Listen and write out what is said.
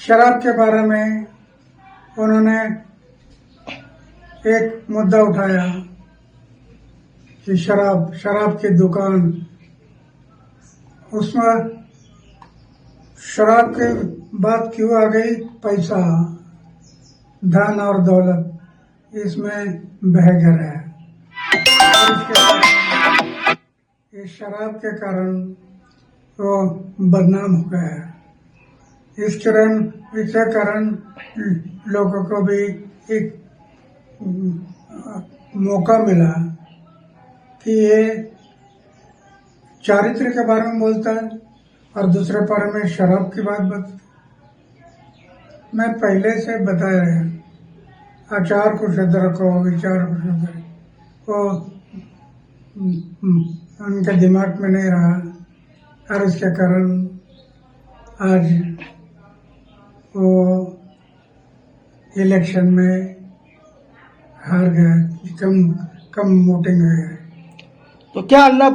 शराब के बारे में उन्होंने एक मुद्दा उठाया कि शराब की दुकान, उसमें शराब की बात क्यों आ गई? पैसा, धन और दौलत इसमें बह गया है। इस शराब के कारण वो बदनाम हो गया है। इसके कारण लोगों को भी एक मौका मिला कि ये चारित्र के बारे में बोलता है और दूसरे बारे में शराब की बात बता। मैं पहले से बताया है, आचार को शुद्ध रखो, विचार को शुद्ध रखो, वो उनके दिमाग में नहीं रहा और इसके कारण आज वो इलेक्शन में हार गए, कम वोटिंग हुई है। तो क्या अन्ना